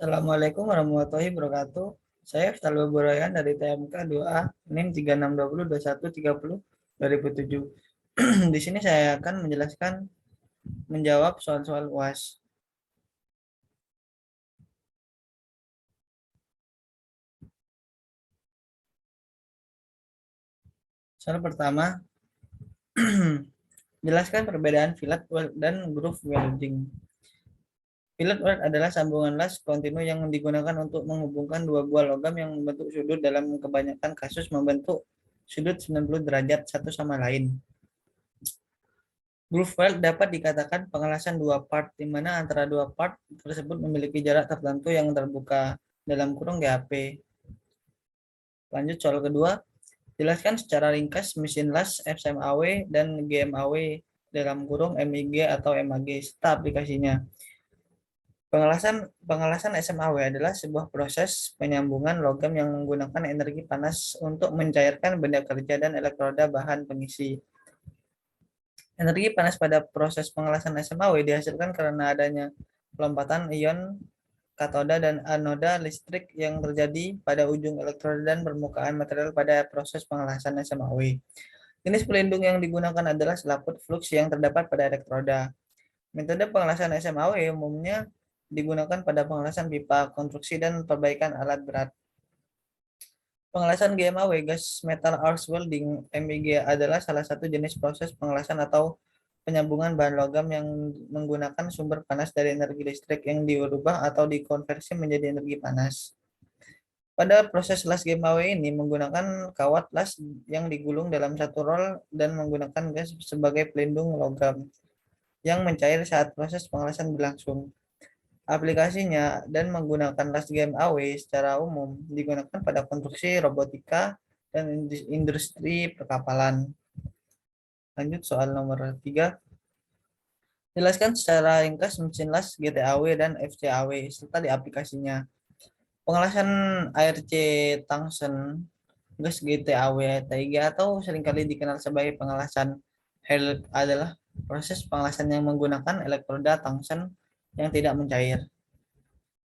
Assalamualaikum warahmatullahi wabarakatuh. Saya Eftal Burayan dari TMK 2A NIM 36202130 2007. Di sini saya akan menjawab soal-soal UAS. Soal pertama, jelaskan perbedaan fillet weld dan groove welding. Fillet weld adalah sambungan las kontinu yang digunakan untuk menghubungkan dua buah logam yang membentuk sudut, dalam kebanyakan kasus membentuk sudut 90 derajat satu sama lain. Groove weld dapat dikatakan pengelasan dua part, di mana antara dua part tersebut memiliki jarak tertentu yang terbuka dalam kurung GAP. Lanjut soal kedua, jelaskan secara ringkas mesin las SMAW dan GMAW dalam kurung MIG atau MAG serta aplikasinya. Pengelasan SMAW adalah sebuah proses penyambungan logam yang menggunakan energi panas untuk mencairkan benda kerja dan elektroda bahan pengisi. Energi panas pada proses pengelasan SMAW dihasilkan karena adanya pelompatan ion katoda dan anoda listrik yang terjadi pada ujung elektroda dan permukaan material pada proses pengelasan SMAW. Jenis pelindung yang digunakan adalah selaput flux yang terdapat pada elektroda. Metode pengelasan SMAW umumnya digunakan pada pengelasan pipa, konstruksi, dan perbaikan alat berat. Pengelasan GMAW, gas metal arc welding (MEG) adalah salah satu jenis proses pengelasan atau penyambungan bahan logam yang menggunakan sumber panas dari energi listrik yang diubah atau dikonversi menjadi energi panas. Pada proses las GMAW ini menggunakan kawat las yang digulung dalam satu roll dan menggunakan gas sebagai pelindung logam yang mencair saat proses pengelasan berlangsung. Aplikasinya dan menggunakan las GMAW secara umum digunakan pada konstruksi robotika dan industri perkapalan. Lanjut soal nomor 3. Jelaskan secara ringkas mesin las GTAW dan FCAW serta di aplikasinya. Pengelasan ARC tungsten gas GTAW TIG atau seringkali dikenal sebagai pengelasan HELG adalah proses pengelasan yang menggunakan elektroda tungsten yang tidak mencair.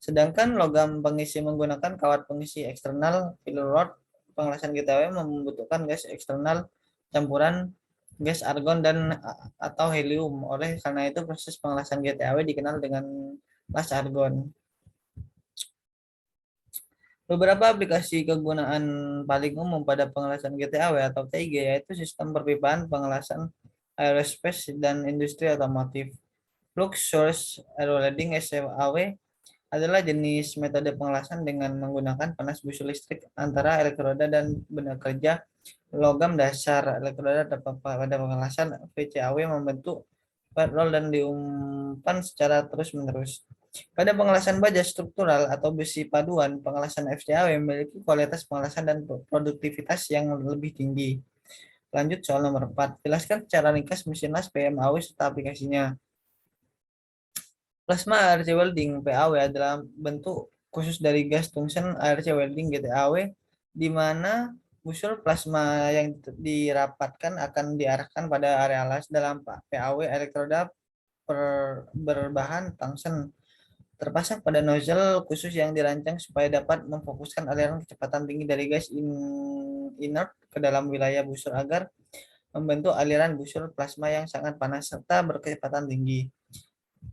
Sedangkan logam pengisi menggunakan kawat pengisi eksternal filler rod. Pengelasan GTAW membutuhkan gas eksternal campuran gas argon dan atau helium. Oleh karena itu proses pengelasan GTAW dikenal dengan las argon. Beberapa aplikasi kegunaan paling umum pada pengelasan GTAW atau TIG yaitu sistem perpipaan, pengelasan aerospace, dan industri otomotif. Flux source air welding SFAW adalah jenis metode pengelasan dengan menggunakan panas busur listrik antara elektroda dan benda kerja logam dasar. Elektroda pada pengelasan VCAW membentuk flat roll dan diumpan secara terus-menerus. Pada pengelasan baja struktural atau besi paduan, pengelasan FCAW memiliki kualitas pengelasan dan produktivitas yang lebih tinggi. Lanjut soal nomor 4. Jelaskan secara ringkas mesin las PMAW serta aplikasinya. Plasma ARC welding PAW adalah bentuk khusus dari gas tungsten ARC welding GTAW, di mana busur plasma yang dirapatkan akan diarahkan pada area las dalam PAW. Elektroda berbahan tungsten terpasang pada nozzle khusus yang dirancang supaya dapat memfokuskan aliran kecepatan tinggi dari gas inert ke dalam wilayah busur agar membentuk aliran busur plasma yang sangat panas serta berkecepatan tinggi.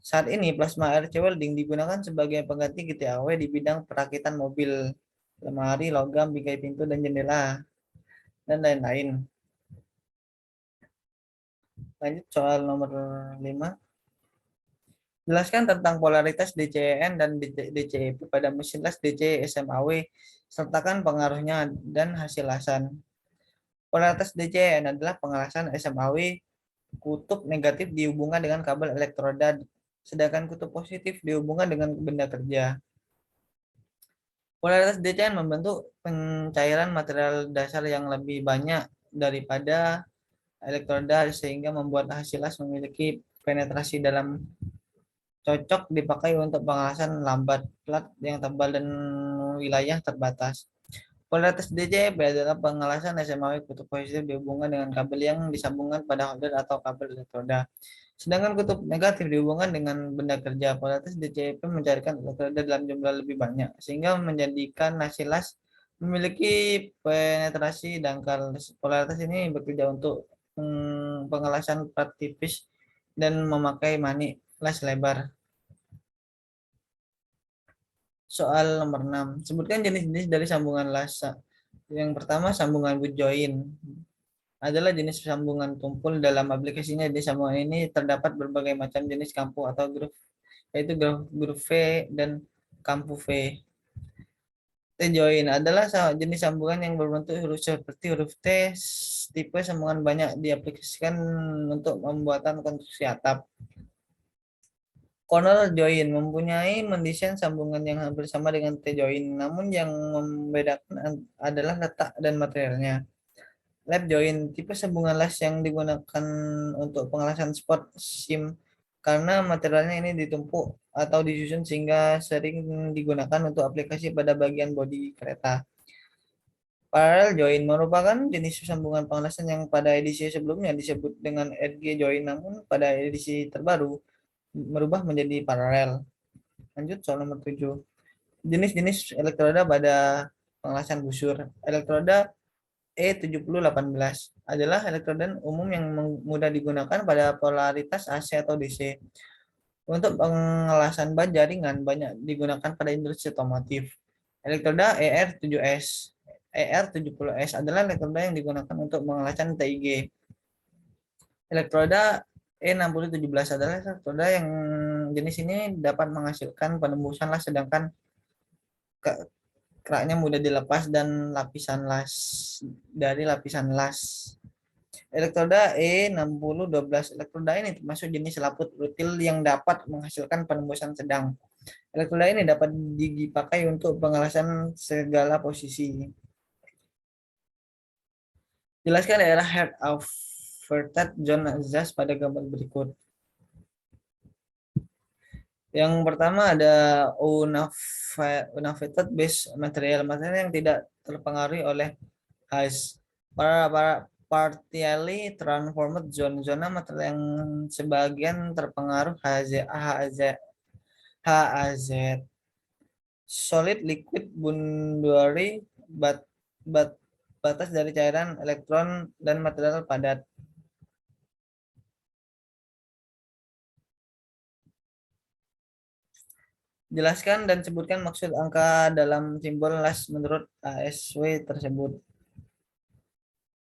Saat ini plasma ARC welding digunakan sebagai pengganti GTAW di bidang perakitan mobil, lemari, logam, bingkai pintu dan jendela, dan lain-lain. Lanjut soal nomor 5. Jelaskan tentang polaritas DCEN dan DCEP pada mesin las DC SMAW, sertakan pengaruhnya dan hasil lasan. Polaritas DCEN adalah pengelasan SMAW kutub negatif dihubungkan dengan kabel elektroda, sedangkan kutub positif dihubungkan dengan benda kerja. Polaritas DCEN membentuk pencairan material dasar yang lebih banyak daripada elektroda sehingga membuat hasil las memiliki penetrasi dalam, cocok dipakai untuk pengelasan lambat, plat yang tebal, dan wilayah terbatas. Polaritas DCEP adalah pengelasan SMAW kutub positif dihubungkan dengan kabel yang disambungkan pada holder atau kabel elektroda. Sedangkan kutub negatif dihubungkan dengan benda kerja. Polaritas DCEP mencarikan elektroda dalam jumlah lebih banyak, sehingga menjadikan hasil las memiliki penetrasi dangkal. Polaritas ini bekerja untuk pengelasan plat tipis dan memakai manik las lebar. Soal nomor 6. Sebutkan jenis-jenis dari sambungan las. Yang pertama, sambungan boot join adalah jenis sambungan tumpul. Dalam aplikasinya di sambungan ini terdapat berbagai macam jenis kampu atau groove, yaitu groove V dan kampu V. T-join adalah jenis sambungan yang berbentuk huruf seperti huruf T. Tipe sambungan banyak diaplikasikan untuk pembuatan konstruksi atap. Corner join mempunyai mendesain sambungan yang hampir sama dengan T-join, namun yang membedakan adalah letak dan materialnya. Lap join, tipe sambungan las yang digunakan untuk pengelasan spot SIM karena materialnya ini ditumpuk atau disusun sehingga sering digunakan untuk aplikasi pada bagian bodi kereta. Parallel join merupakan jenis sambungan pengelasan yang pada edisi sebelumnya disebut dengan edge join, namun pada edisi terbaru merubah menjadi paralel. Lanjut soal nomor 7. Jenis-jenis elektroda pada pengelasan busur. Elektroda E7018 adalah elektroda umum yang mudah digunakan pada polaritas AC atau DC. Untuk pengelasan baja ringan banyak digunakan pada industri otomotif. Elektroda ER7S. ER70S adalah elektroda yang digunakan untuk pengelasan TIG. Elektroda E6017 adalah elektroda yang jenis ini dapat menghasilkan penembusan las, sedangkan keraknya mudah dilepas dan lapisan las dari lapisan las. Elektroda E6012. Elektroda ini termasuk jenis selaput rutil yang dapat menghasilkan penembusan sedang. Elektroda ini dapat dipakai untuk pengelasan segala posisi. Jelaskan daerah head of vertex zone Zas pada gambar berikut. Yang pertama ada unaffected base material yang tidak terpengaruhi oleh HAZ. Para partially transformed zone, zona material yang sebagian terpengaruh HAZ. Solid liquid boundary batas dari cairan, elektron, dan material padat. Jelaskan dan sebutkan maksud angka dalam simbol las menurut ASW tersebut.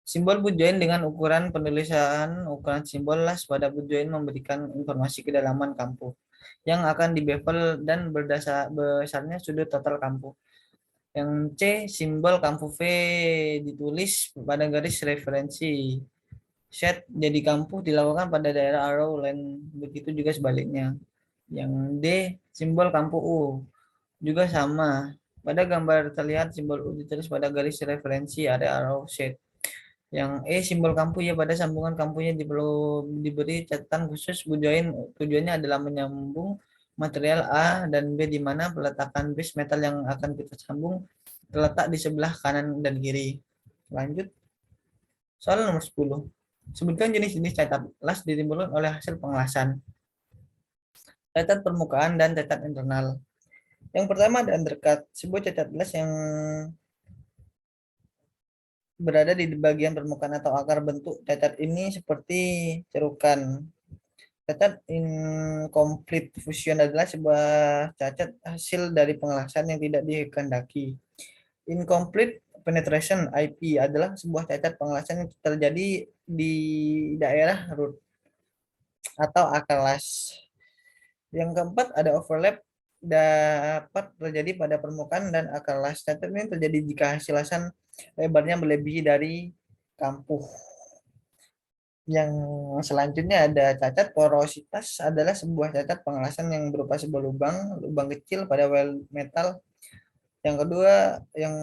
Simbol boot join dengan ukuran penulisan ukuran simbol las pada boot join memberikan informasi kedalaman kampu yang akan di bevel dan besarnya sudut total kampu. Yang C, simbol kampu V ditulis pada garis referensi. Set jadi kampu dilakukan pada daerah arrow line, begitu juga sebaliknya. Yang D, simbol kampu U juga sama. Pada gambar terlihat simbol U ditulis pada garis referensi area arrow set. Yang E, simbol kampu ya pada sambungan kampunya diberi catatan khusus bujoin. Tujuannya adalah menyambung material A dan B di mana peletakan base metal yang akan kita sambung terletak di sebelah kanan dan kiri. Lanjut. Soal nomor 10. Sebutkan jenis-jenis cacat las ditimbulkan oleh hasil pengelasan. Cacat permukaan dan cacat internal. Yang pertama ada undercut, sebuah cacat las yang berada di bagian permukaan atau akar. Bentuk cacat ini seperti cerukan. Cacat incomplete fusion adalah sebuah cacat hasil dari pengelasan yang tidak dikehendaki. Incomplete penetration IP adalah sebuah cacat pengelasan yang terjadi di daerah root atau akar las. Yang keempat ada overlap, dapat terjadi pada permukaan dan akar las. Cacat ini terjadi jika hasil lasan lebarnya melebihi dari kampuh. Yang selanjutnya ada cacat porositas, adalah sebuah cacat pengelasan yang berupa sebuah lubang kecil pada weld metal. Yang kedua, yang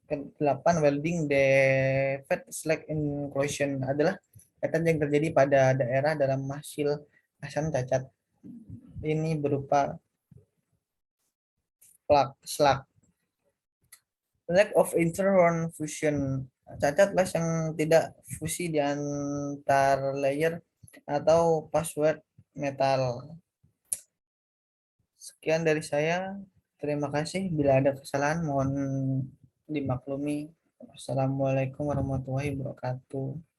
ke-8 welding defect slack inclusion adalah cacat yang terjadi pada daerah dalam hasil lasan. Cacat ini berupa slag. Lack of interhorn fusion, cacat las yang tidak fusi di antar layer atau password metal. Sekian dari saya. Terima kasih. Bila ada kesalahan mohon dimaklumi. Wassalamualaikum warahmatullahi wabarakatuh.